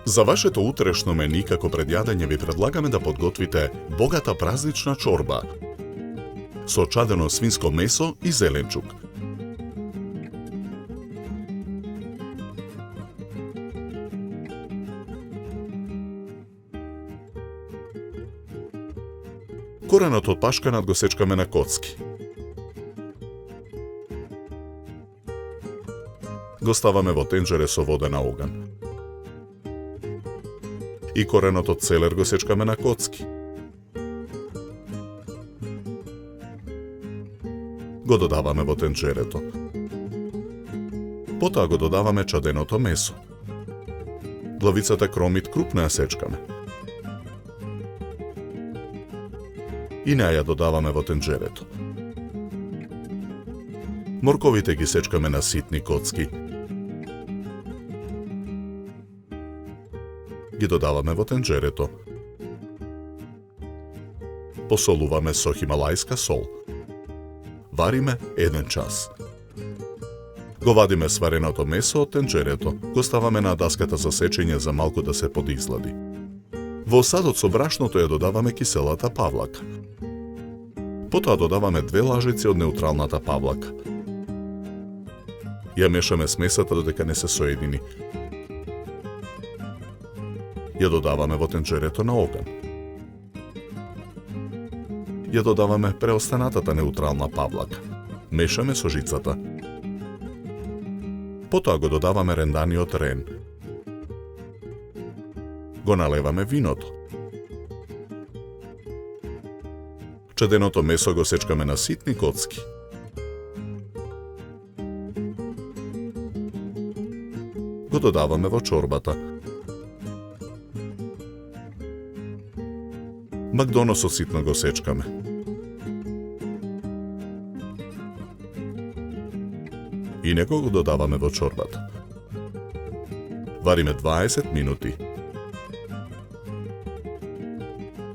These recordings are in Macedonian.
За вашето утрешно мени како пред јадење ви предлагаме да подготвите богата празнична чорба со чадено свинско месо и зеленчук. Коренот од пашканат го сечкаме на коцки. Го ставаме во тенџере со воден оган. И коренот од целер го сечкаме на коцки. Го додаваме во тенџерето. Потоа го додаваме чаденото месо. Главицата кромит крупно ја сечкаме. И неа ја додаваме во тенџерето. Морковите ги сечкаме на ситни коцки. Ги додаваме во тенџерето. Посолуваме со хималајска сол. Вариме 1 час. Го вадиме свареното месо од тенџерето, го ставаме на даската за сечење за малку да се подизлади. Во садот со брашното ја додаваме киселата павлака. Потоа додаваме 2 лажици од неутралната павлака. Ја мешаме смесата додека не се соедини. Ја додаваме во тенџерето на оган. Ја додаваме преостанатата неутрална павлака. Мешаме со жицата. Потоа го додаваме ренданиот рен. Го налеваме виното. Чаденото месо го сечкаме на ситни коцки. Го додаваме во чорбата. Макдоносот ситно го сечкаме. И него го додаваме во чорбата. Вариме 20 минути.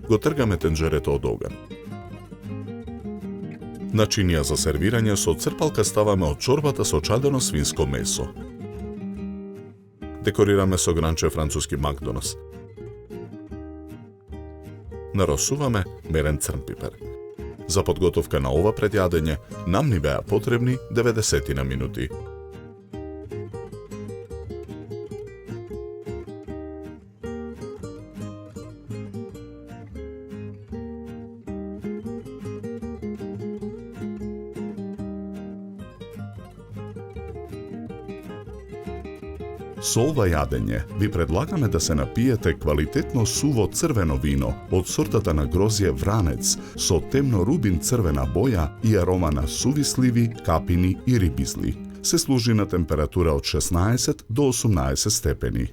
Го тргаме тенџерето од оган. Начинија за сервирање со црпалка ставаме од чорбата со чадено свинско месо. Декорираме со гранче француски макдонос. Наросуваме мерен црн пипер. За подготовка на ова предјадење нам ни беа потребни 90 минути. Со ова јадење ви предлагаме да се напиете квалитетно суво црвено вино од сортата на грозје Вранец со темно рубин црвена боја и арома на суви сливи, капини и рибизли. Се служи на температура од 16 до 18 степени.